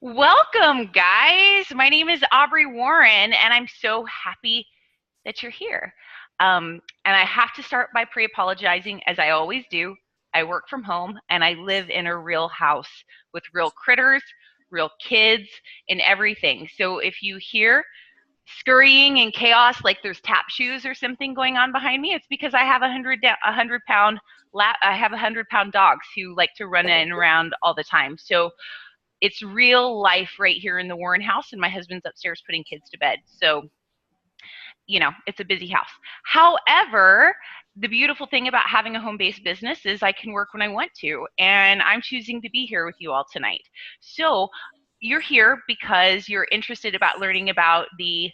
Welcome, guys. My name is Aubrey Warren, and I'm so happy that you're here. And I have to start by pre-apologizing, as I always do. I work from home, and I live in a real house with real critters, real kids, and everything. So if you hear scurrying and chaos, like there's tap shoes or something going on behind me, it's because I have a 100-pound I have 100-pound dogs who like to run in and around all the time. So it's real life right here in the Warren house, and my husband's upstairs putting kids to bed. So, it's a busy house. However, the beautiful thing about having a home-based business is I can work when I want to, and I'm choosing to be here with you all tonight. So you're here because you're interested about learning about the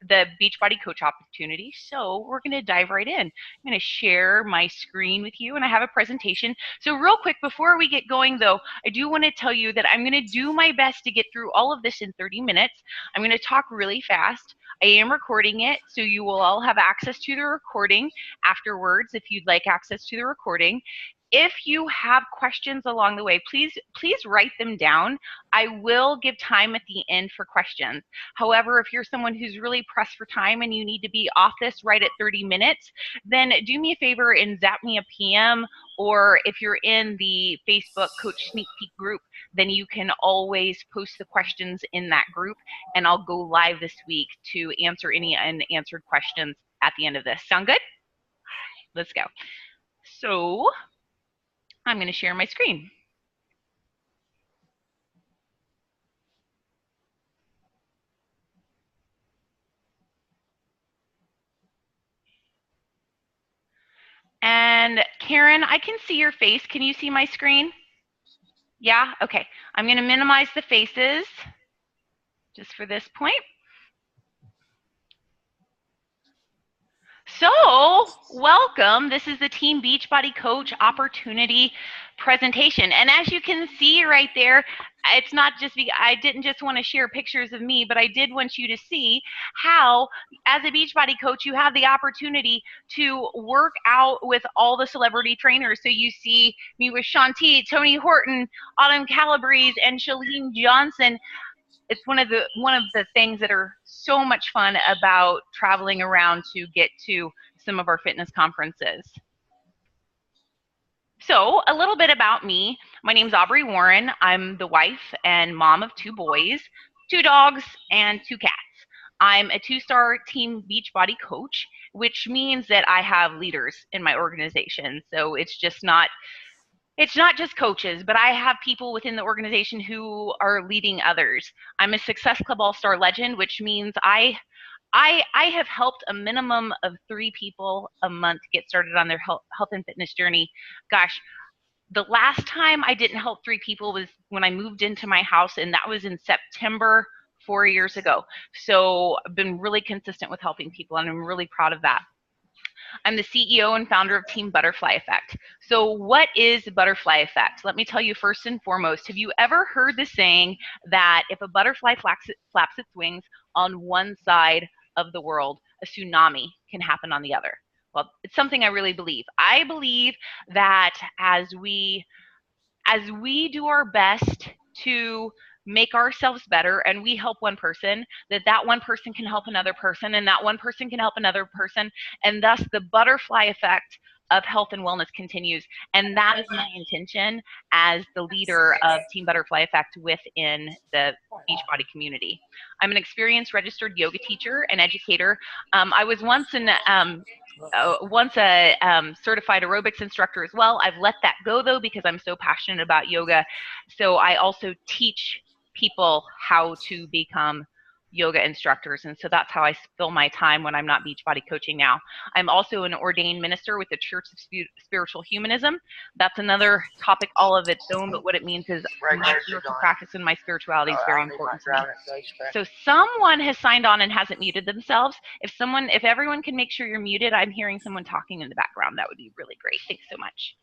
Beachbody Coach opportunity. So we're going to dive right in. I'm going to share my screen with you, and I have a presentation. So real quick, before we get going though, I do want to tell you that I'm going to do my best to get through all of this in 30 minutes. I'm going to talk really fast. I am recording it, so you will all have access to the recording afterwards if you'd like access to the recording. If you have questions along the way, please write them down. I will give time at the end for questions. However, if you're someone who's really pressed for time and you need to be off this right at 30 minutes, then do me a favor and zap me a PM, or if you're in the Facebook Coach Sneak Peek group, then you can always post the questions in that group, and I'll go live this week to answer any unanswered questions at the end of this. Sound good? Let's go. So I'm going to share my screen. And Karen, I can see your face. Can you see my screen? Yeah? Okay. I'm going to minimize the faces just for this point. So, welcome. This is the Team Beachbody Coach opportunity presentation. And as you can see right there, it's not just I didn't just want to share pictures of me, but I did want you to see how, as a Beachbody coach, you have the opportunity to work out with all the celebrity trainers. So you see me with Shanti, Tony Horton, Autumn Calabrese, and Shalene Johnson. It's one of the things that are so much fun about traveling around to get to some of our fitness conferences. So a little bit about me. My name's Aubrey Warren. I'm the wife and mom of 2 boys, 2 dogs, and 2 cats. I'm a 2-star Team Beachbody coach, which means that I have leaders in my organization. So it's not just coaches, but I have people within the organization who are leading others. I'm a Success Club All-Star Legend, which means I have helped a minimum of 3 people a month get started on their health and fitness journey. Gosh, the last time I didn't help 3 people was when I moved into my house, and that was in September 4 years ago. So I've been really consistent with helping people, and I'm really proud of that. I'm the CEO and founder of Team Butterfly Effect. So what is butterfly effect? Let me tell you first and foremost, have you ever heard the saying that if a butterfly flaps its wings on one side of the world, a tsunami can happen on the other? Well, it's something I really believe. I believe that as we do our best to make ourselves better and we help one person, that one person can help another person, and that one person can help another person, and thus the butterfly effect of health and wellness continues. And that is my intention as the leader of Team Butterfly Effect within the Beachbody community. I'm an experienced registered yoga teacher and educator. I was once a certified aerobics instructor as well. I've let that go though because I'm so passionate about yoga. So I also teach people how to become yoga instructors, and so that's how I fill my time when I'm not Beachbody coaching now. I'm also an ordained minister with the Church of Spiritual Humanism. That's another topic all of its own, but what it means is my spiritual practice and my spirituality is very important to me. So someone has signed on and hasn't muted themselves. If everyone can make sure you're muted, I'm hearing someone talking in the background. That would be really great. Thanks so much.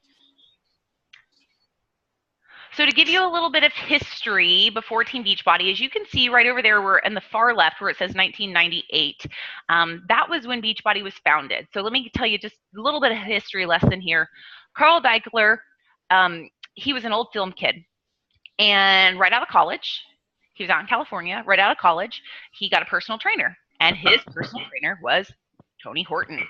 So to give you a little bit of history before Team Beachbody, as you can see right over there, we're in the far left where it says 1998. That was when Beachbody was founded. So let me tell you just a little bit of history lesson here. Carl Deichler, he was an old film kid. And right out of college, he was out in California, right out of college, he got a personal trainer. And his personal trainer was Tony Horton.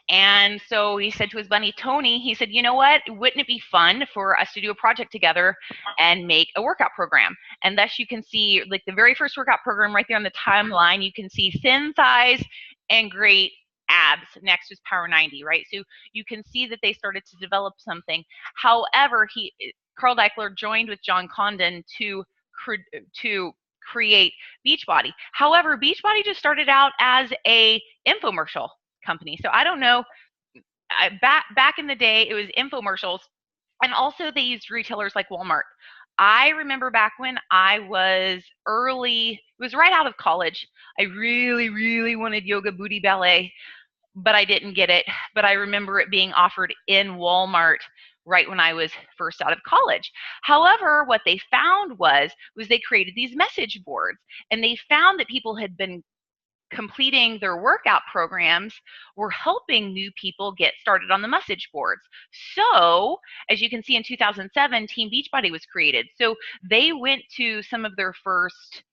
And so he said to his buddy Tony, he said, you know what? Wouldn't it be fun for us to do a project together and make a workout program? And thus you can see like the very first workout program right there on the timeline, you can see thin thighs and great abs. Next was Power 90, right? So you can see that they started to develop something. However, Carl Deichler joined with John Condon to create Beachbody. However, Beachbody just started out as a infomercial company. So I don't know. Back in the day, it was infomercials, and also they used retailers like Walmart. I remember back when I was early, it was right out of college. I really, really wanted yoga booty ballet, but I didn't get it. But I remember it being offered in Walmart right when I was first out of college. However, what they found was they created these message boards, and they found that people had been completing their workout programs were helping new people get started on the message boards. So, as you can see in 2007, Team Beachbody was created. So they went to some of their first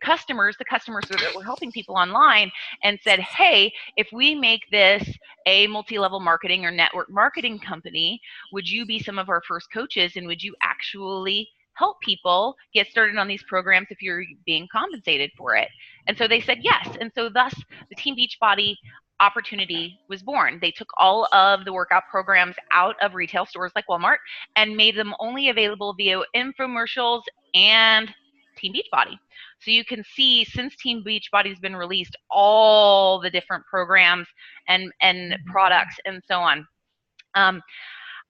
customers, the customers that were helping people online, and said, hey, if we make this a multi-level marketing or network marketing company, would you be some of our first coaches, and would you actually help people get started on these programs if you're being compensated for it? And so they said yes. And so thus the Team Beachbody opportunity was born. They took all of the workout programs out of retail stores like Walmart and made them only available via infomercials and Team Beachbody. So you can see since Team Beachbody has been released, all the different programs and products and so on.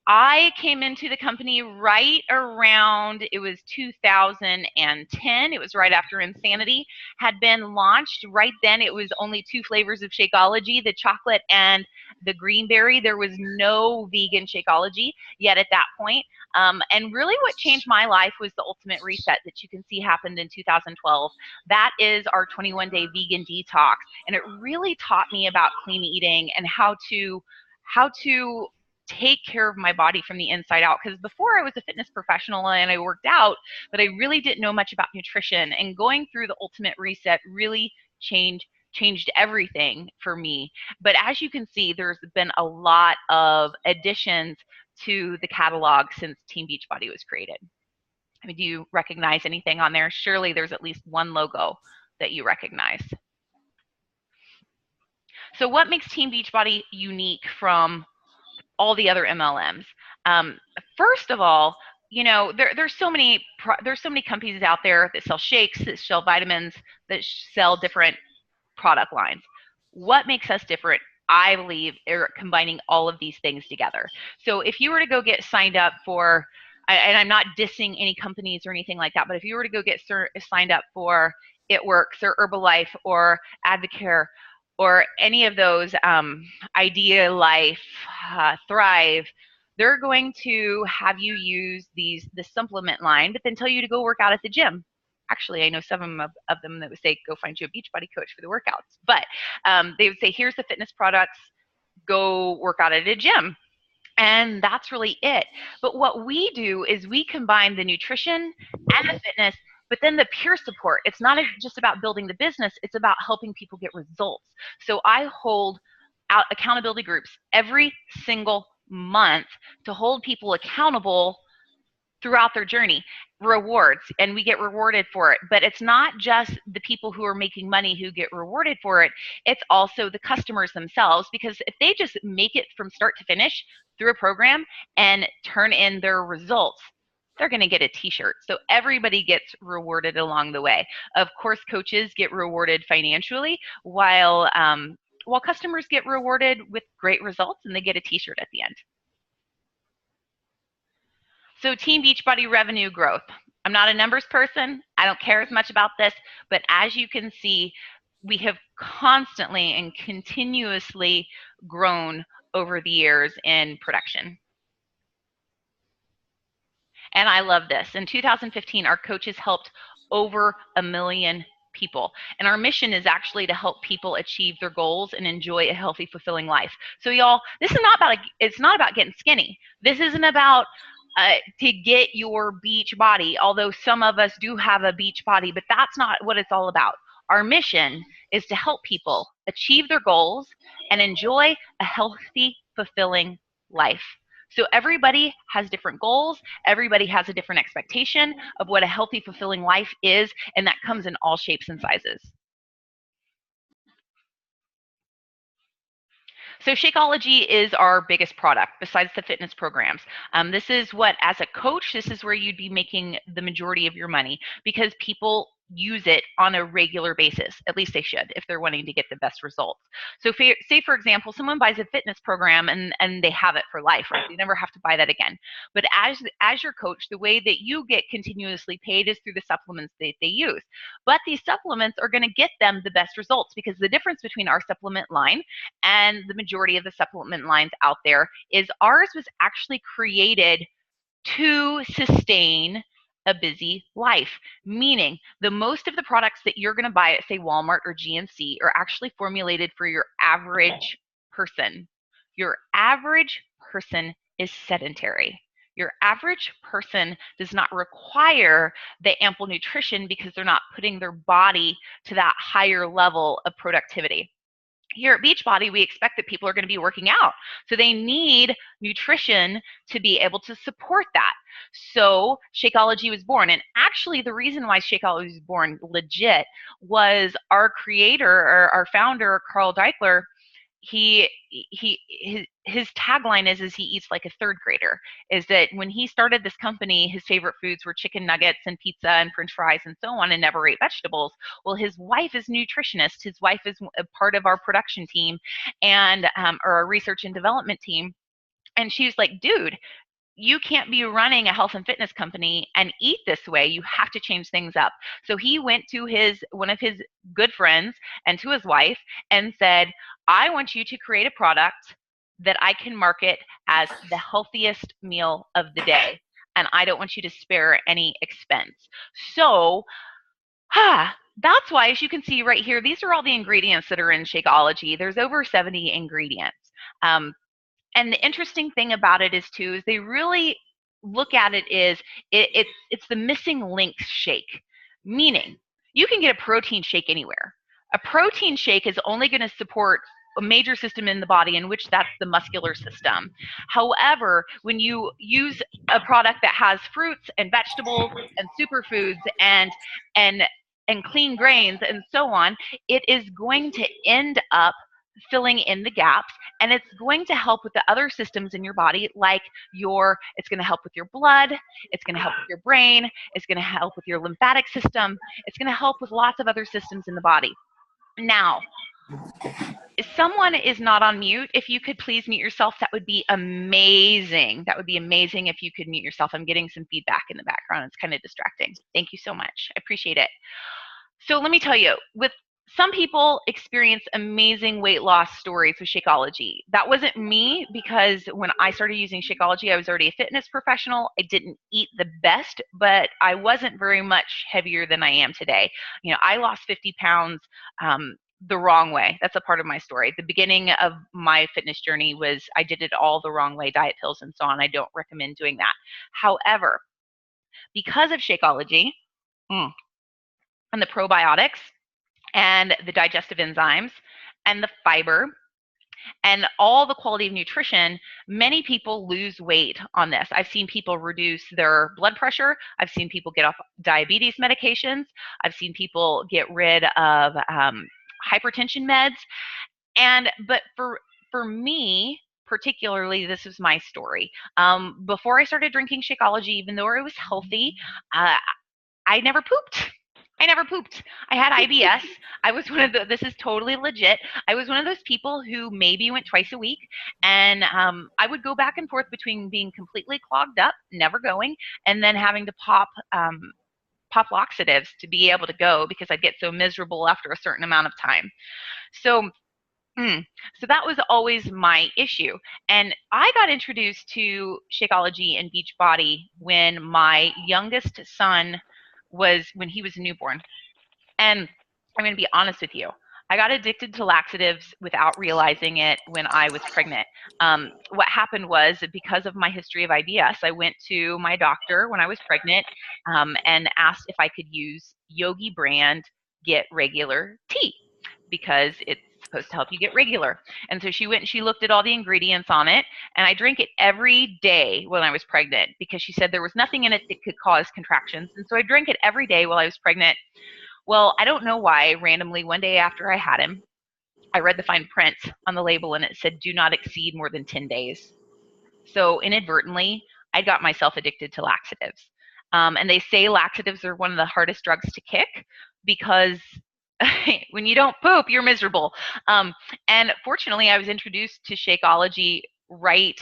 I came into the company right around, it was 2010. It was right after Insanity had been launched. Right then, it was only 2 flavors of Shakeology, the chocolate and the green berry. There was no vegan Shakeology yet at that point. And really what changed my life was the ultimate reset that you can see happened in 2012. That is our 21-day vegan detox. And it really taught me about clean eating and how to take care of my body from the inside out. Because before I was a fitness professional and I worked out, but I really didn't know much about nutrition. And going through the ultimate reset really changed everything for me. But as you can see, there's been a lot of additions to the catalog since Team Beachbody was created. I mean, do you recognize anything on there? Surely there's at least one logo that you recognize. So what makes Team Beachbody unique from all the other MLMs? First of all, you know, there's so many companies out there that sell shakes, that sell vitamins, that sell different product lines. What makes us different, I believe, are combining all of these things together. So if you were to go get signed up for, and I'm not dissing any companies or anything like that, but if you were to go get signed up for It Works or Herbalife or Advocare or any of those, Idea Life, Thrive, they're going to have you use the supplement line, but then tell you to go work out at the gym. Actually, I know some of them that would say, go find you a Beachbody coach for the workouts. But they would say, here's the fitness products, go work out at a gym. And that's really it. But what we do is we combine the nutrition and the fitness, but then the peer support. It's not just about building the business, it's about helping people get results. So I hold out accountability groups every single month to hold people accountable throughout their journey. Rewards, and we get rewarded for it. But it's not just the people who are making money who get rewarded for it, it's also the customers themselves, because if they just make it from start to finish through a program and turn in their results, they're going to get a t-shirt. So everybody gets rewarded along the way. Of course, coaches get rewarded financially, while customers get rewarded with great results, and they get a t-shirt at the end. So Team Beachbody revenue growth. I'm not a numbers person. I don't care as much about this, but as you can see, we have constantly and continuously grown over the years in production. And I love this. In 2015, our coaches helped over 1 million people. And our mission is actually to help people achieve their goals and enjoy a healthy, fulfilling life. So y'all, this is not about, it's not about getting skinny. This isn't about to get your beach body, although some of us do have a beach body, but that's not what it's all about. Our mission is to help people achieve their goals and enjoy a healthy, fulfilling life. So everybody has different goals. Everybody has a different expectation of what a healthy, fulfilling life is, and that comes in all shapes and sizes. So Shakeology is our biggest product besides the fitness programs. This is what, as a coach, this is where you'd be making the majority of your money, because people use it on a regular basis. At least they should, if they're wanting to get the best results. So say, for example, someone buys a fitness program and they have it for life, right? They never have to buy that again. But as your coach, the way that you get continuously paid is through the supplements that they use. But these supplements are going to get them the best results, because the difference between our supplement line and the majority of the supplement lines out there is ours was actually created to sustain a busy life. Meaning, the most of the products that you're going to buy at, say, Walmart or GNC are actually formulated for your average person. Your average person is sedentary. Your average person does not require the ample nutrition because they're not putting their body to that higher level of productivity. Here at Beachbody, we expect that people are going to be working out. So they need nutrition to be able to support that. So Shakeology was born. And actually, the reason why Shakeology was born legit was our creator, or our founder, Carl Deichler. His tagline is he eats like a third grader. Is that when he started this company, his favorite foods were chicken nuggets and pizza and french fries and so on, and never ate vegetables. Well, his wife is a nutritionist. His wife is a part of our production team and or our research and development team. And she's like, dude, you can't be running a health and fitness company and eat this way. You have to change things up. So he went to one of his good friends and to his wife and said, I want you to create a product that I can market as the healthiest meal of the day. And I don't want you to spare any expense. So, that's why, as you can see right here, these are all the ingredients that are in Shakeology. There's over 70 ingredients. And the interesting thing about it is they really look at it is it's the missing link shake. Meaning, you can get a protein shake anywhere. A protein shake is only going to support a major system in the body, in which that's the muscular system. However, when you use a product that has fruits and vegetables and superfoods and clean grains and so on, it is going to end up filling in the gaps, and it's going to help with the other systems in your body, like it's going to help with your blood, it's going to help with your brain, it's going to help with your lymphatic system, it's going to help with lots of other systems in the body. Now, if someone is not on mute, if you could please mute yourself, that would be amazing. That would be amazing if you could mute yourself. I'm getting some feedback in the background. It's kind of distracting. Thank you so much. I appreciate it. So let me tell you, with some people experience amazing weight loss stories with Shakeology. That wasn't me, because when I started using Shakeology, I was already a fitness professional. I didn't eat the best, but I wasn't very much heavier than I am today. I lost 50 pounds the wrong way. That's a part of my story. The beginning of my fitness journey was I did it all the wrong way, diet pills and so on. I don't recommend doing that. However, because of Shakeology and the probiotics, and the digestive enzymes, and the fiber, and all the quality of nutrition, many people lose weight on this. I've seen people reduce their blood pressure. I've seen people get off diabetes medications. I've seen people get rid of hypertension meds. But for me, particularly, this was my story. Before I started drinking Shakeology, even though it was healthy, I never pooped. I had IBS. I was this is totally legit. I was one of those people who maybe went twice a week, and I would go back and forth between being completely clogged up, never going, and then having to pop laxatives to be able to go, because I'd get so miserable after a certain amount of time. So that was always my issue. And I got introduced to Shakeology and Beachbody when my youngest son when he was a newborn. And I'm going to be honest with you. I got addicted to laxatives without realizing it when I was pregnant. What happened was, because of my history of IBS, I went to my doctor when I was pregnant and asked if I could use Yogi brand Get Regular tea, because it's supposed to help you get regular. And so she went and she looked at all the ingredients on it, and I drank it every day when I was pregnant because she said there was nothing in it that could cause contractions. And so I drank it every day while I was pregnant. Well, I don't know why, randomly one day after I had him, I read the fine print on the label and it said do not exceed more than 10 days. So inadvertently, I got myself addicted to laxatives. And they say laxatives are one of the hardest drugs to kick because when you don't poop, you're miserable. And fortunately, I was introduced to Shakeology right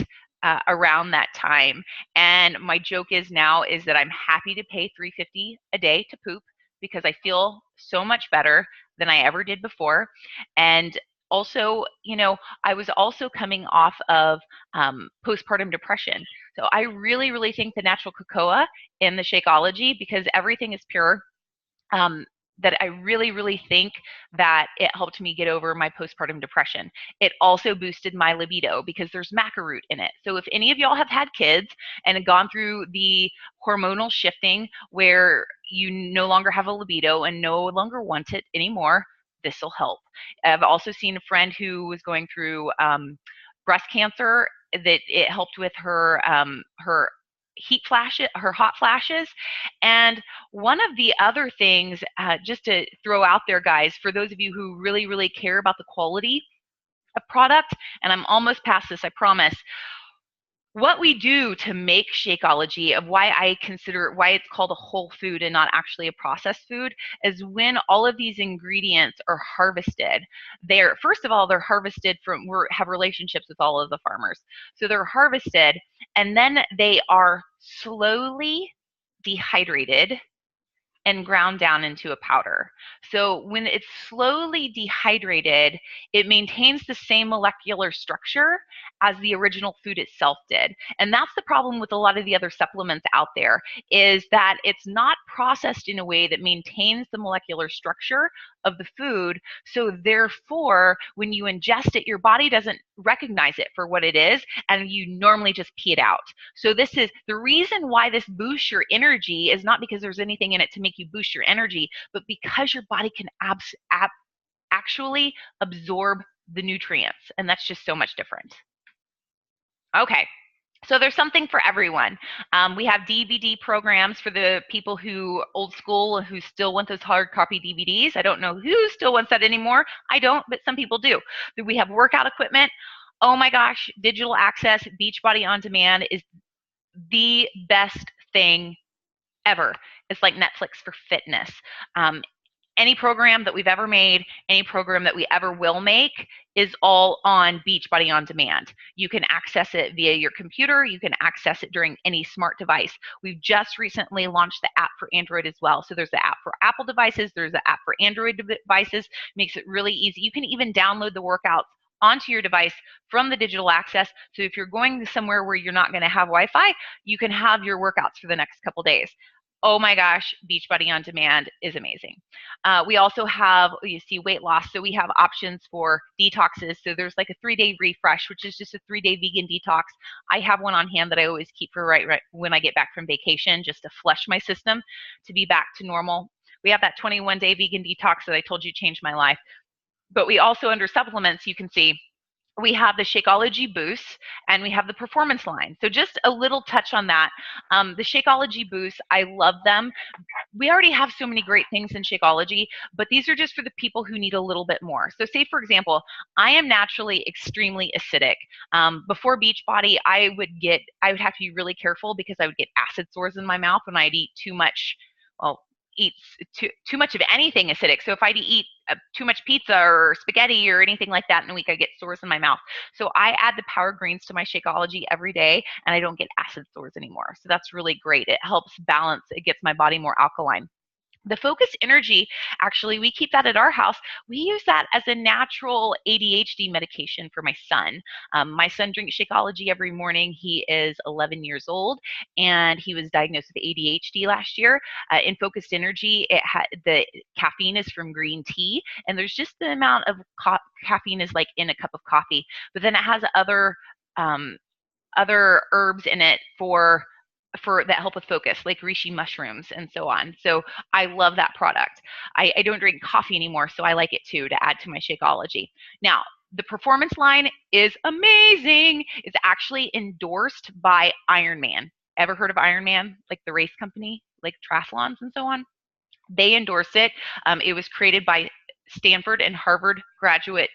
around that time. And my joke is now is that I'm happy to pay $3.50 a day to poop because I feel so much better than I ever did before. And also, I was also coming off of postpartum depression. So I really, really think the natural cocoa in the Shakeology, because everything is pure, um, that I really, really think that it helped me get over my postpartum depression. It also boosted my libido because there's maca root in it. So if any of y'all have had kids and have gone through the hormonal shifting where you no longer have a libido and no longer want it anymore, this will help. I've also seen a friend who was going through breast cancer, that it helped with her heat flashes, her hot flashes. And one of the other things, just to throw out there, guys, for those of you who really, really care about the quality of product, and I'm almost past this, I promise, what we do to make Shakeology, of why I consider why it's called a whole food and not actually a processed food, is when all of these ingredients are harvested. They're, first of all, they're harvested from, we have relationships with all of the farmers. So they're harvested and then they are slowly dehydrated and ground down into a powder. So when it's slowly dehydrated, it maintains the same molecular structure as the original food itself did. And that's the problem with a lot of the other supplements out there, is that it's not processed in a way that maintains the molecular structure of the food. So therefore, when you ingest it, your body doesn't recognize it for what it is, and you normally just pee it out. So this is the reason why this boosts your energy, is not because there's anything in it to make you boost your energy, but because your body can actually absorb the nutrients, and that's just so much different. Okay. So there's something for everyone. We have DVD programs for the people who old school, who still want those hard copy DVDs. I don't know who still wants that anymore. I don't, but some people do. We have workout equipment. Oh my gosh, digital access, Beachbody On Demand is the best thing ever. It's like Netflix for fitness. Any program that we've ever made, any program that we ever will make, is all on Beachbody On Demand. You can access it via your computer. You can access it during any smart device. We've just recently launched the app for Android as well. So there's the app for Apple devices. There's the app for Android devices. Makes it really easy. You can even download the workouts onto your device from the digital access. So if you're going somewhere where you're not going to have Wi-Fi, you can have your workouts for the next couple days. Oh my gosh, Beachbody On Demand is amazing. We also have, you see, weight loss. So we have options for detoxes. So there's like a 3-day refresh, which is just a 3-day vegan detox. I have one on hand that I always keep for right when I get back from vacation, just to flush my system to be back to normal. We have that 21-day vegan detox that I told you changed my life. But we also, under supplements, you can see we have the Shakeology Boost and we have the Performance line. So just a little touch on that. The Shakeology Boost, I love them. We already have so many great things in Shakeology, but these are just for the people who need a little bit more. So say, for example, I am naturally extremely acidic. Before Beachbody, I would have to be really careful because I would get acid sores in my mouth when I'd eat too much, eat too much of anything acidic. So if I eat too much pizza or spaghetti or anything like that in a week, I get sores in my mouth. So I add the Power Greens to my Shakeology every day, and I don't get acid sores anymore. So that's really great. It helps balance. It gets my body more alkaline. The focused energy, actually, we keep that at our house. We use that as a natural ADHD medication for my son. My son drinks Shakeology every morning. He is 11 years old, and he was diagnosed with ADHD last year. In focused energy, the caffeine is from green tea, and there's just the amount of caffeine is like in a cup of coffee, but then it has other herbs in it for that help with focus, like reishi mushrooms and so on. So I love that product. I don't drink coffee anymore, so I like it too, to add to my Shakeology. Now, the performance line is amazing. It's actually endorsed by Ironman. Ever heard of Ironman, like the race company, like triathlons and so on? They endorse it. It was created by Stanford and Harvard graduate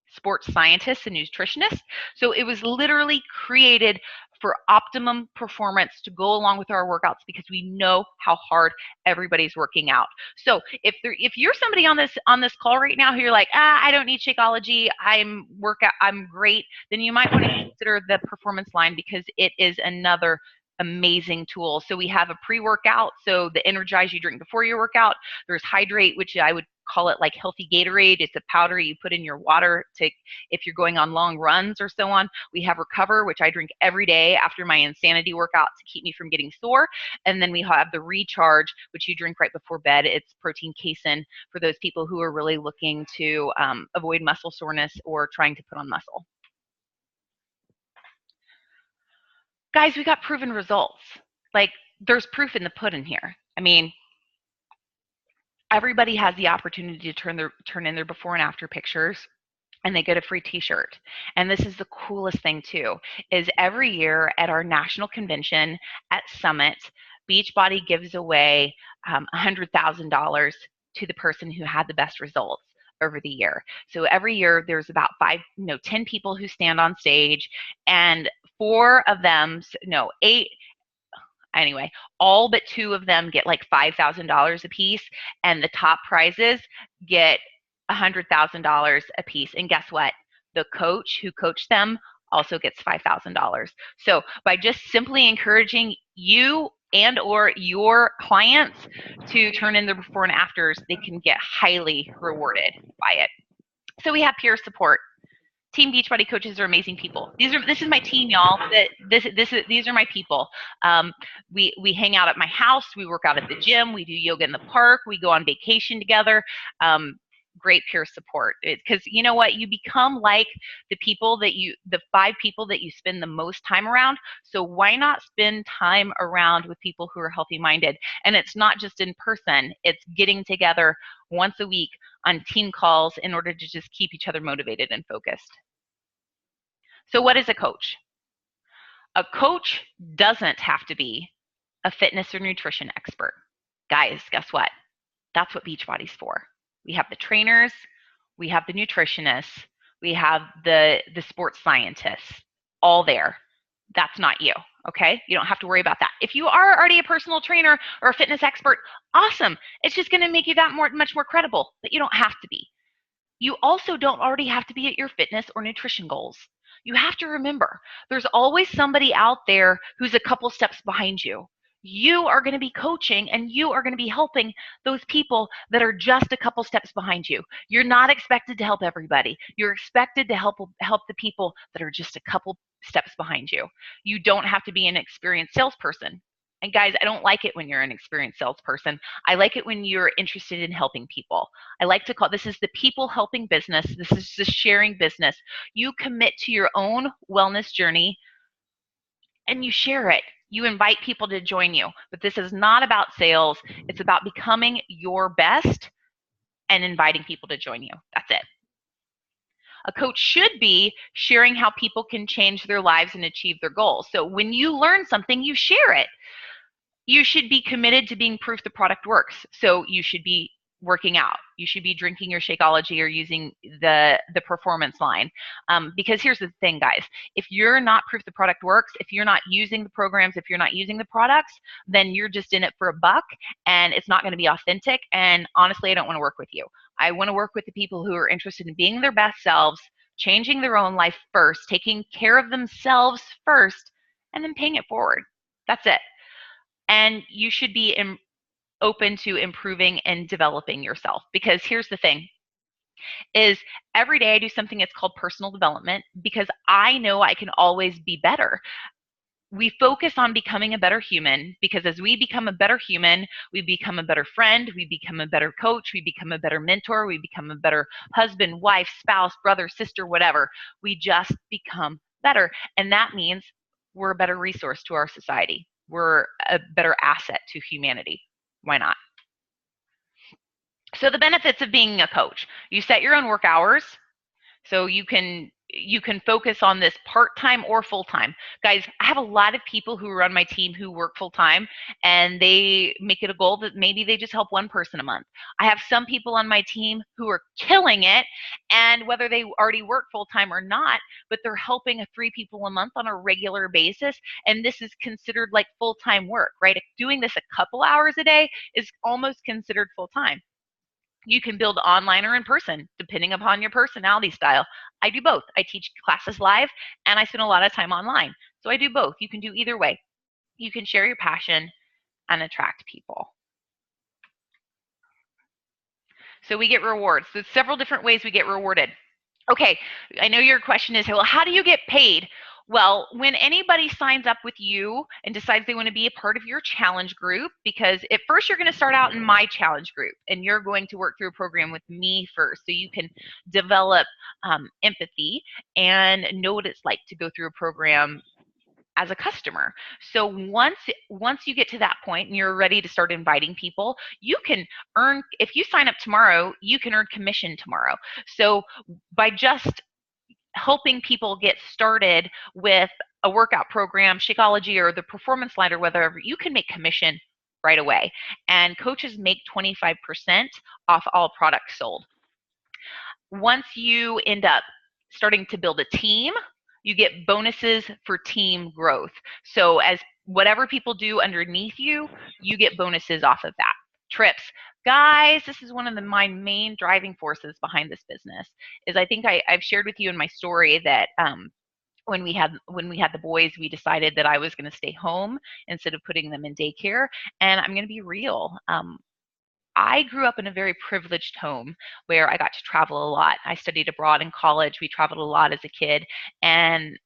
sports scientists and nutritionists. So it was literally created for optimum performance to go along with our workouts, because we know how hard everybody's working out. So if you're somebody on this call right now who you're like, I don't need Shakeology, I'm great, then you might want to consider the performance line, because it is another amazing tool. So we have a pre-workout, so the Energize you drink before your workout. There's Hydrate, which I would call it like healthy Gatorade. It's a powder you put in your water if you're going on long runs or so on. We have Recover, which I drink every day after my insanity workout to keep me from getting sore. And then we have the Recharge, which you drink right before bed. It's protein casein for those people who are really looking to avoid muscle soreness or trying to put on muscle. Guys, we got proven results. Like, there's proof in the pudding here. I mean, everybody has the opportunity to turn in their before and after pictures, and they get a free t-shirt. And this is the coolest thing too, is every year at our national convention at Summit, Beachbody gives away $100,000 to the person who had the best results over the year. So every year there's about 10 people who stand on stage, and anyway, all but 2 of them get like $5,000 a piece, and the top prizes get $100,000 a piece. And guess what? The coach who coached them also gets $5,000. So by just simply encouraging you and or your clients to turn in their before and afters, they can get highly rewarded by it. So we have peer support. Team Beachbody coaches are amazing people. This is my team, y'all. These are my people. We hang out at my house. We work out at the gym. We do yoga in the park. We go on vacation together. Great peer support, because you know what, you become like the 5 people that you spend the most time around. So why not spend time around with people who are healthy minded? And it's not just in person, it's getting together once a week on team calls in order to just keep each other motivated and focused. So what is a coach? A coach doesn't have to be a fitness or nutrition expert. Guys, guess what? That's what Beachbody's for. We have the trainers, we have the nutritionists, we have the sports scientists, all there. That's not you, okay? You don't have to worry about that. If you are already a personal trainer or a fitness expert, awesome. It's just going to make you that much more credible, but you don't have to be. You also don't already have to be at your fitness or nutrition goals. You have to remember, there's always somebody out there who's a couple steps behind you. You are going to be coaching, and you are going to be helping those people that are just a couple steps behind you. You're not expected to help everybody. You're expected to help the people that are just a couple steps behind you. You don't have to be an experienced salesperson. And guys, I don't like it when you're an experienced salesperson. I like it when you're interested in helping people. I like to call this is the people helping business. This is the sharing business. You commit to your own wellness journey and you share it. You invite people to join you. But this is not about sales. It's about becoming your best and inviting people to join you. That's it. A coach should be sharing how people can change their lives and achieve their goals. So when you learn something, you share it. You should be committed to being proof the product works. So you should be working out. You should be drinking your Shakeology or using the performance line. Because here's the thing, guys. If you're not proof the product works, if you're not using the programs, if you're not using the products, then you're just in it for a buck, and it's not going to be authentic. And honestly, I don't want to work with you. I want to work with the people who are interested in being their best selves, changing their own life first, taking care of themselves first, and then paying it forward. That's it. And you should be open to improving and developing yourself. Because here's the thing, is every day I do something that's called personal development because I know I can always be better. We focus on becoming a better human because as we become a better human, we become a better friend, we become a better coach, we become a better mentor, we become a better husband, wife, spouse, brother, sister, whatever. We just become better. And that means we're a better resource to our society. We're a better asset to humanity. Why not? So the benefits of being a coach: you set your own work hours, so you can focus on this part-time or full-time. Guys, I have a lot of people who are on my team who work full-time, and they make it a goal that maybe they just help one person a month. I have some people on my team who are killing it, and whether they already work full-time or not, but they're helping 3 people a month on a regular basis, and this is considered like full-time work, right? Doing this a couple hours a day is almost considered full-time. You can build online or in person, depending upon your personality style. I do both. I teach classes live and I spend a lot of time online. So I do both. You can do either way. You can share your passion and attract people. So we get rewards. There's several different ways we get rewarded. Okay, I know your question is, well, how do you get paid? Well, when anybody signs up with you and decides they want to be a part of your challenge group, because at first you're going to start out in my challenge group and you're going to work through a program with me first so you can develop empathy and know what it's like to go through a program as a customer. So once you get to that point and you're ready to start inviting people, you can earn, if you sign up tomorrow, you can earn commission tomorrow. So by just helping people get started with a workout program, Shakeology, or the performance line, or whatever, you can make commission right away. And coaches make 25% off all products sold. Once you end up starting to build a team, you get bonuses for team growth. So as whatever people do underneath you, you get bonuses off of that. Trips. Guys, this is one of my main driving forces behind this business. Is I think I've shared with you in my story that when we had the boys, we decided that I was going to stay home instead of putting them in daycare. And I'm going to be real. I grew up in a very privileged home where I got to travel a lot. I studied abroad in college. We traveled a lot as a kid. And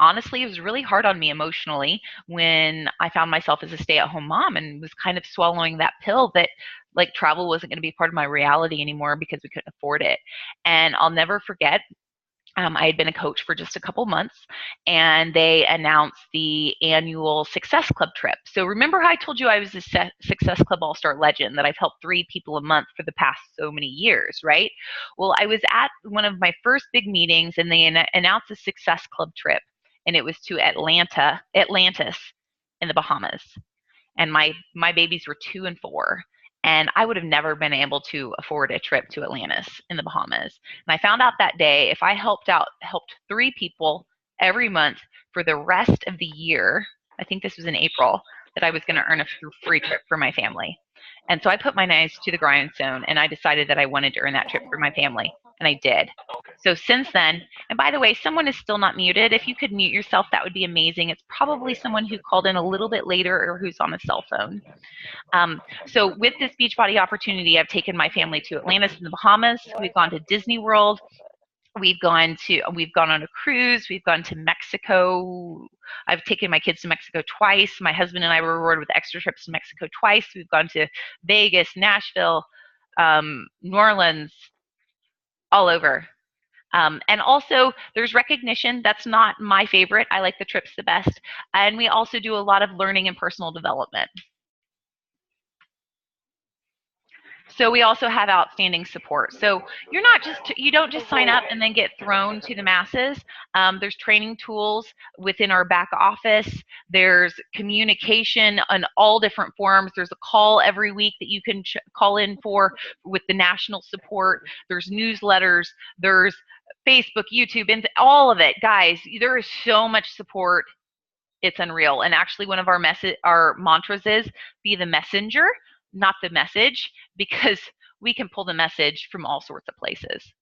honestly, it was really hard on me emotionally when I found myself as a stay-at-home mom and was kind of swallowing that pill that like travel wasn't going to be part of my reality anymore because we couldn't afford it. And I'll never forget, I had been a coach for just a couple months, and they announced the annual Success Club trip. So remember how I told you I was a Success Club All-Star legend, that I've helped 3 people a month for the past so many years, right? Well, I was at one of my first big meetings, and they announced a Success Club trip, and it was to Atlantis in the Bahamas. And my babies were 2 and 4. And I would have never been able to afford a trip to Atlantis in the Bahamas. And I found out that day, if I helped 3 people every month for the rest of the year, I think this was in April, that I was going to earn a free trip for my family. And so I put my nose to the grindstone and I decided that I wanted to earn that trip for my family. And I did. So since then, and by the way, someone is still not muted. If you could mute yourself, that would be amazing. It's probably someone who called in a little bit later or who's on a cell phone. So with this Beachbody opportunity, I've taken my family to Atlantis in the Bahamas. We've gone to Disney World. We've gone on a cruise. We've gone to Mexico. I've taken my kids to Mexico twice. My husband and I were rewarded with extra trips to Mexico twice. We've gone to Vegas, Nashville, New Orleans, all over. And also, there's recognition. That's not my favorite. I like the trips the best. And we also do a lot of learning and personal development. So we also have outstanding support. So you don't just sign up and then get thrown to the masses. There's training tools within our back office. There's communication on all different forms. There's a call every week that you can call in for with the national support. There's newsletters. There's Facebook, YouTube, and all of it. Guys, there is so much support. It's unreal. And actually, one of our mantras is be the messenger, not the message, because we can pull the message from all sorts of places.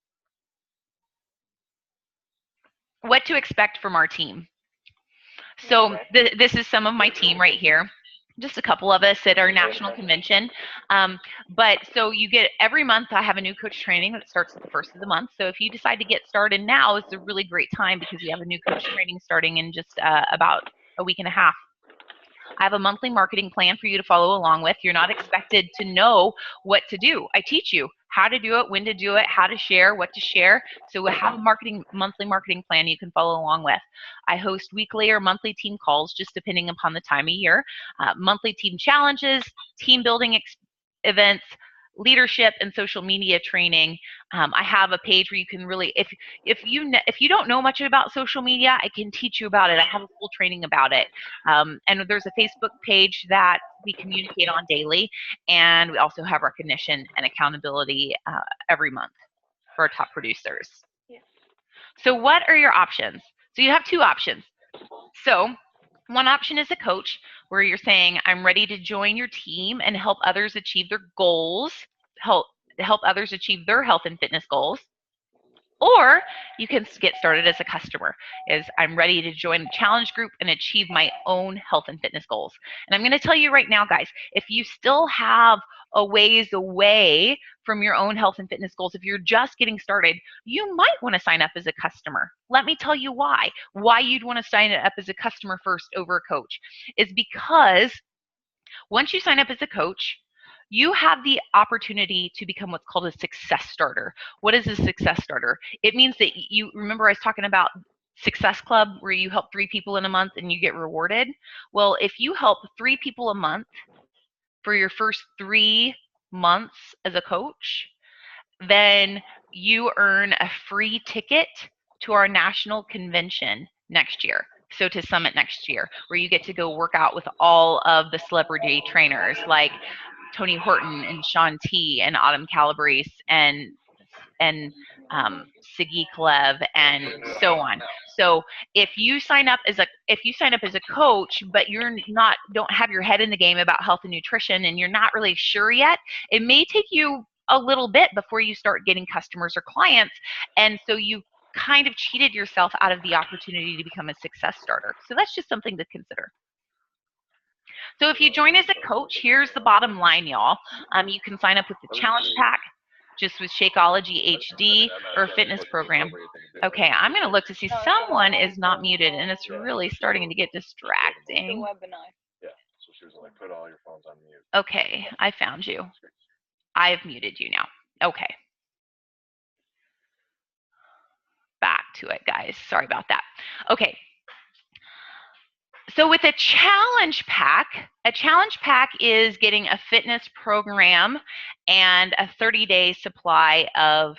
What to expect from our team. So this is some of my team right here. just a couple of us at our national convention. But so you get every month, I have a new coach training that starts at the first of the month. So if you decide to get started now, it's a really great time because we have a new coach training starting in just about a week and a half. I have a monthly marketing plan for you to follow along with. You're not expected to know what to do. I teach you how to do it, when to do it, how to share, what to share. So we have a monthly marketing plan you can follow along with. I host weekly or monthly team calls, just depending upon the time of year. Monthly team challenges, team building events, leadership and social media training. I have a page where you can really, if you don't know much about social media, I can teach you about it. I have a full training about it. And there's a Facebook page that we communicate on daily, and we also have recognition and accountability every month for our top producers. Yeah. So what are your options? So you have two options. So one option is a coach, where you're saying, I'm ready to join your team and help others achieve their goals, help others achieve their health and fitness goals. Or you can get started as a customer, is I'm ready to join a challenge group and achieve my own health and fitness goals. And I'm going to tell you right now, guys, if you still have a ways away from your own health and fitness goals, if you're just getting started, you might want to sign up as a customer. Let me tell you why you'd want to sign up as a customer first over a coach is because once you sign up as a coach, you have the opportunity to become what's called a success starter. What is a success starter? It means that you remember I was talking about Success Club, where you help 3 people in a month and you get rewarded. Well, if you help 3 people a month for your first 3 months as a coach, then you earn a free ticket to our national convention next year. So to Summit next year, where you get to go work out with all of the celebrity trainers like Tony Horton and Sean T and Autumn Calabrese and Siggy Kalev and so on. So if you sign up as a coach, but don't have your head in the game about health and nutrition, and you're not really sure yet, it may take you a little bit before you start getting customers or clients, and so you kind of cheated yourself out of the opportunity to become a success starter. So that's just something to consider. So if you join as a coach, here's the bottom line, y'all. You can sign up with the challenge pack, just with Shakeology HD or a fitness program. Okay, I'm going to look to see someone is not muted, and it's really starting to get distracting. Yeah, so she was like, put all your phones on mute. Okay, I found you. I've muted you now. Okay. Back to it, guys. Sorry about that. Okay. So with a challenge pack is getting a fitness program and a 30-day supply of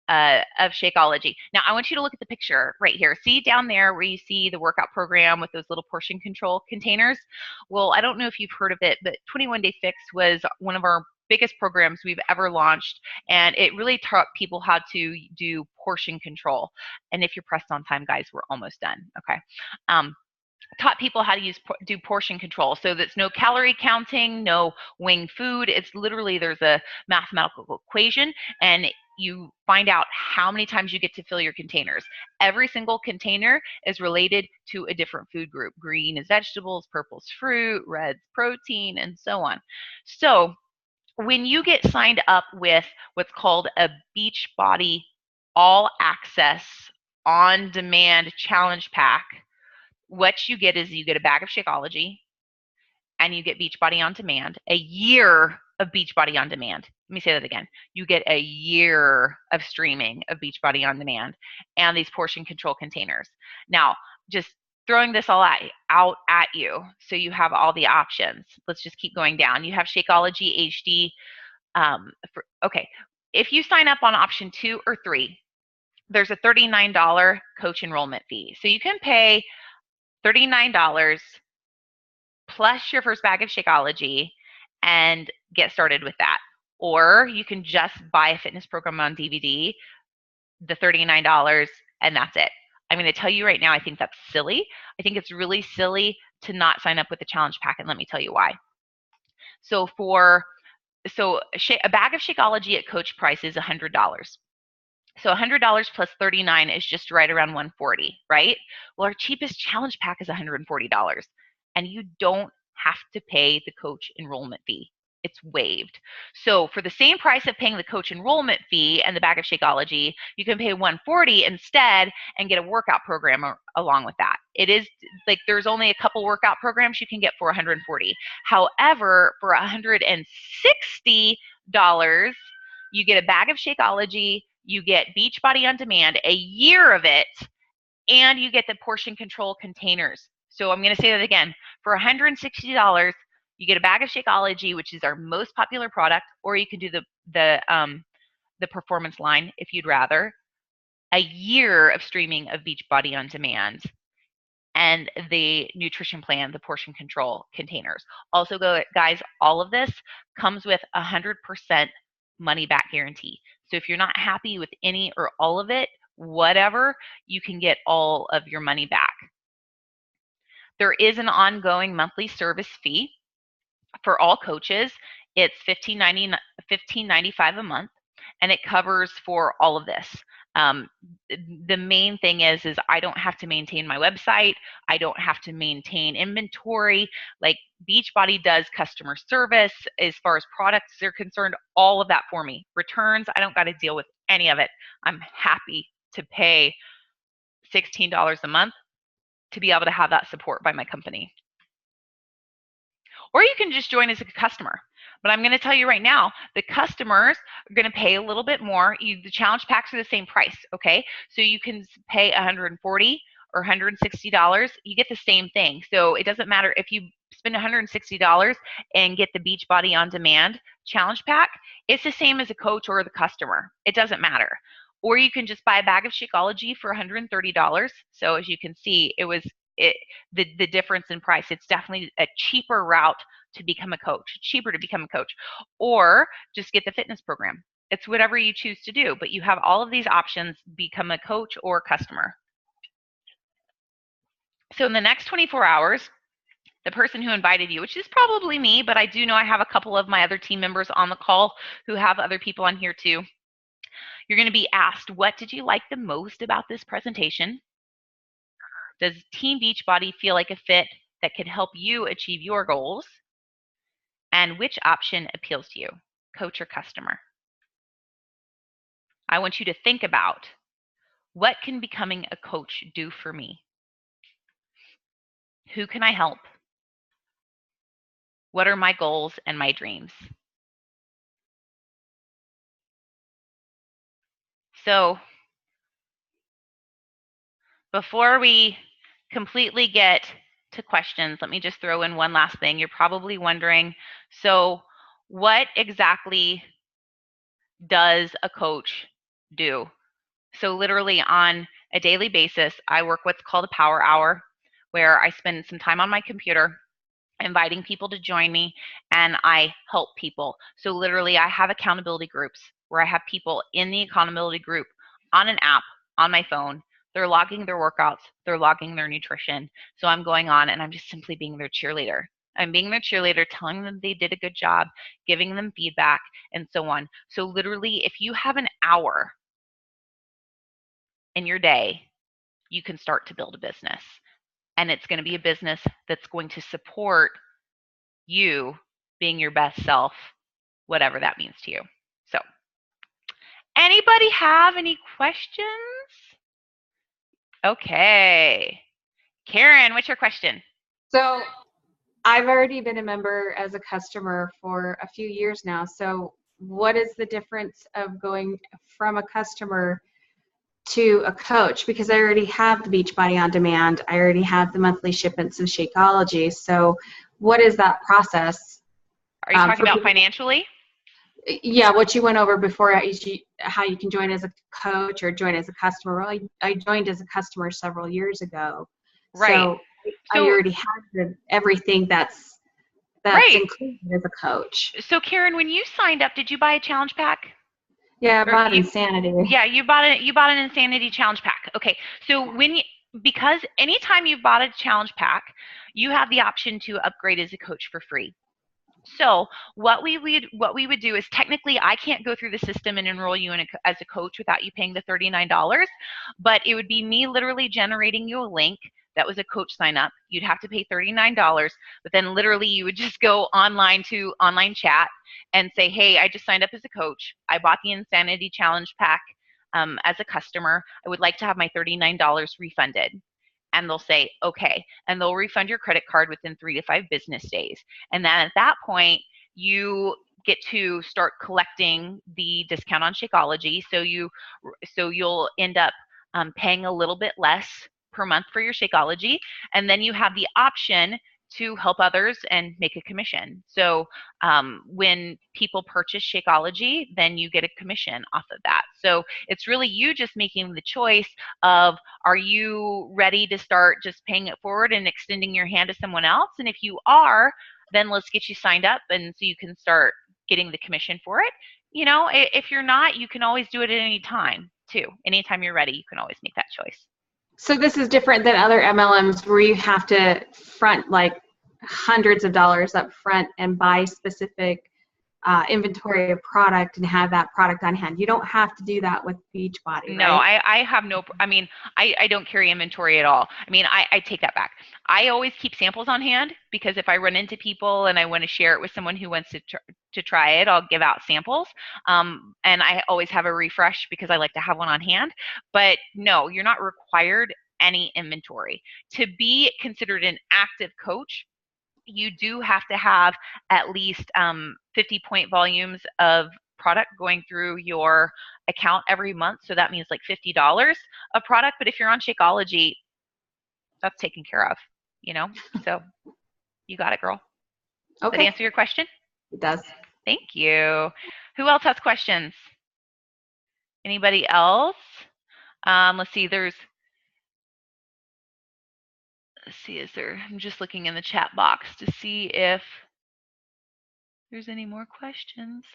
Shakeology. Now, I want you to look at the picture right here. See down there where you see the workout program with those little portion control containers? Well, I don't know if you've heard of it, but 21 Day Fix was one of our biggest programs we've ever launched, and it really taught people how to do portion control. And if you're pressed on time, guys, we're almost done. Okay. Taught people how to do portion control. So that's no calorie counting, no wing food. It's literally, there's a mathematical equation, and you find out how many times you get to fill your containers. Every single container is related to a different food group. Green is vegetables, purple is fruit, red is protein, and so on. So when you get signed up with what's called a Beachbody All Access On Demand Challenge Pack, what you get is you get a bag of Shakeology, and you get Beachbody On Demand, a year of Beachbody On Demand. Let me say that again. You get a year of streaming of Beachbody On Demand and these portion control containers. Now, just throwing this all out at you so you have all the options. Let's just keep going down. You have Shakeology HD. Okay, if you sign up on option 2 or 3, there's a $39 coach enrollment fee. So you can pay $39 plus your first bag of Shakeology and get started with that. Or you can just buy a fitness program on DVD, the $39, and that's it. I'm going to tell you right now, I think that's silly. I think it's really silly to not sign up with the challenge pack, and let me tell you why. So a bag of Shakeology at coach price is $100. So $100 plus $39 is just right around $140, right? Well, our cheapest challenge pack is $140, and you don't have to pay the coach enrollment fee. It's waived. So for the same price of paying the coach enrollment fee and the bag of Shakeology, you can pay $140 instead and get a workout program along with that. It is like there's only a couple workout programs you can get for $140. However, for $160, you get a bag of Shakeology, you get Beachbody On Demand, a year of it, and you get the portion control containers. So I'm going to say that again. For $160, you get a bag of Shakeology, which is our most popular product, or you can do the performance line if you'd rather. A year of streaming of Beachbody On Demand, and the nutrition plan, the portion control containers. Also, guys, all of this comes with 100% money back guarantee. So if you're not happy with any or all of it, whatever, you can get all of your money back. There is an ongoing monthly service fee for all coaches. It's $15.95 a month, and it covers for all of this. The main thing is I don't have to maintain my website. I don't have to maintain inventory. Like Beachbody does customer service as far as products are concerned, all of that for me. Returns, I don't got to deal with any of it. I'm happy to pay $16 a month to be able to have that support by my company. Or you can just join as a customer. But I'm going to tell you right now, the customers are going to pay a little bit more. The challenge packs are the same price, okay? So you can pay $140 or $160. You get the same thing. So it doesn't matter if you spend $160 and get the Beachbody On Demand challenge pack. It's the same as a coach or the customer. It doesn't matter. Or you can just buy a bag of Shakeology for $130. So as you can see, the difference in price. It's definitely a cheaper route to become a coach, cheaper to become a coach, or just get the fitness program. It's whatever you choose to do, but you have all of these options, become a coach or customer. So in the next 24 hours, the person who invited you, which is probably me, but I do know I have a couple of my other team members on the call who have other people on here too. You're going to be asked, what did you like the most about this presentation? Does Team Beachbody feel like a fit that could help you achieve your goals? And which option appeals to you, coach or customer? I want you to think about, what can becoming a coach do for me? Who can I help? What are my goals and my dreams? So before we completely get to questions, let me just throw in one last thing. You're probably wondering, so what exactly does a coach do? So literally on a daily basis, I work what's called a power hour, where I spend some time on my computer inviting people to join me, and I help people. So literally I have accountability groups where I have people in the accountability group on an app on my phone. They're logging their workouts, they're logging their nutrition. So I'm going on and I'm just simply being their cheerleader. I'm being their cheerleader, telling them they did a good job, giving them feedback, and so on. So literally, if you have an hour in your day, you can start to build a business. And it's going to be a business that's going to support you being your best self, whatever that means to you. So, anybody have any questions? Okay. Karen, what's your question? So I've already been a member as a customer for a few years now. So what is the difference of going from a customer to a coach? Because I already have the Beachbody On Demand. I already have the monthly shipments of Shakeology. So what is that process? Are you talking about financially? Yeah, what you went over before, how you can join as a coach or join as a customer. Well, I joined as a customer several years ago. Right. So I already have everything that's right. Included as a coach. So Karen, when you signed up, did you buy a challenge pack? Yeah, I bought Insanity. Yeah, you bought an Insanity challenge pack. Okay, so because anytime you bought a challenge pack, you have the option to upgrade as a coach for free. So what we would do is, technically I can't go through the system and enroll you as a coach without you paying the $39, but it would be me literally generating you a link that was a coach sign up. You'd have to pay $39, but then literally you would just go online to online chat and say, hey, I just signed up as a coach. I bought the Insanity Challenge pack as a customer. I would like to have my $39 refunded. And they'll say, okay. And they'll refund your credit card within 3 to 5 business days. And then at that point, you get to start collecting the discount on Shakeology. So you'll end up paying a little bit less per month for your Shakeology. And then you have the option to help others and make a commission. So when people purchase Shakeology, then you get a commission off of that. So it's really you just making the choice of, are you ready to start just paying it forward and extending your hand to someone else? And if you are, then let's get you signed up, and so you can start getting the commission for it. You know, if you're not, you can always do it at any time too. Anytime you're ready, you can always make that choice. So this is different than other MLMs where you have to front like hundreds of dollars up front and buy specific inventory of product and have that product on hand. You don't have to do that with Beachbody, No, right? I have no, I mean, I don't carry inventory at all. I mean, I take that back. I always keep samples on hand, because if I run into people and I want to share it with someone who wants to try it, I'll give out samples. And I always have a refresh because I like to have one on hand. But no, you're not required any inventory. To be considered an active coach, you do have to have at least 50-point volumes of product going through your account every month. So that means like $50 of product. But if you're on Shakeology, that's taken care of, you know? So you got it, girl. Does that Okay, answer your question? it does. Thank you. Who else has questions? Anybody else? Let's see, I'm just looking in the chat box to see if there's any more questions.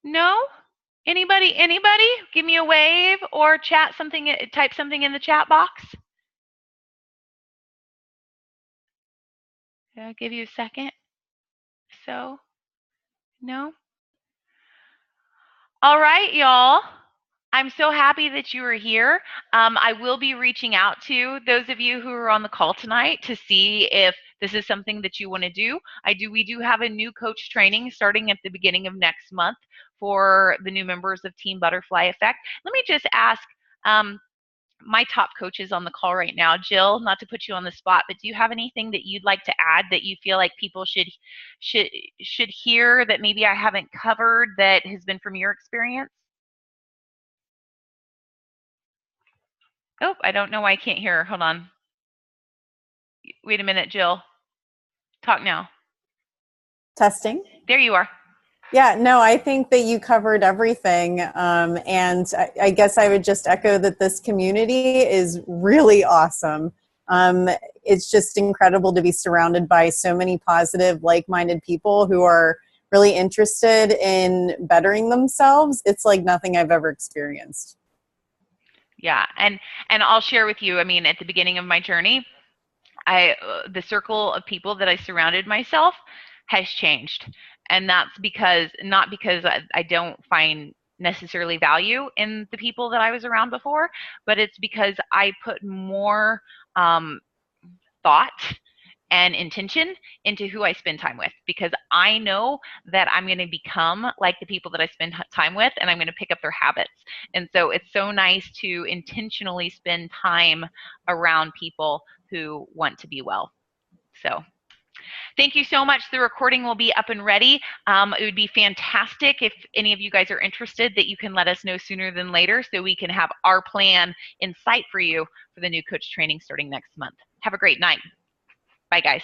No? Anybody? Give me a wave or type something in the chat box. I'll give you a second. So, no? All right, y'all. I'm so happy that you are here. I will be reaching out to those of you who are on the call tonight to see if this is something that you want to do. We do have a new coach training starting at the beginning of next month for the new members of Team Butterfly Effect. Let me just ask my top coaches on the call right now. Jill, not to put you on the spot, but do you have anything that you'd like to add that you feel like people should hear that maybe I haven't covered that has been from your experience? Oh, I don't know why I can't hear her. Hold on. Wait a minute, Jill. Talk now. Testing. There you are. Yeah, no, I think that you covered everything. And I guess I would just echo that this community is really awesome. It's just incredible to be surrounded by so many positive, like-minded people who are really interested in bettering themselves. It's like nothing I've ever experienced. Yeah, and I'll share with you, I mean, at the beginning of my journey, the circle of people that I surrounded myself has changed. And that's not because I don't find necessarily value in the people that I was around before, but it's because I put more thought and intention into who I spend time with, because I know that I'm going to become like the people that I spend time with, and I'm going to pick up their habits. And so it's so nice to intentionally spend time around people who want to be well. So thank you so much. The recording will be up and ready. It would be fantastic if any of you guys are interested that you can let us know sooner than later so we can have our plan in sight for you for the new coach training starting next month. Have a great night. Bye, guys.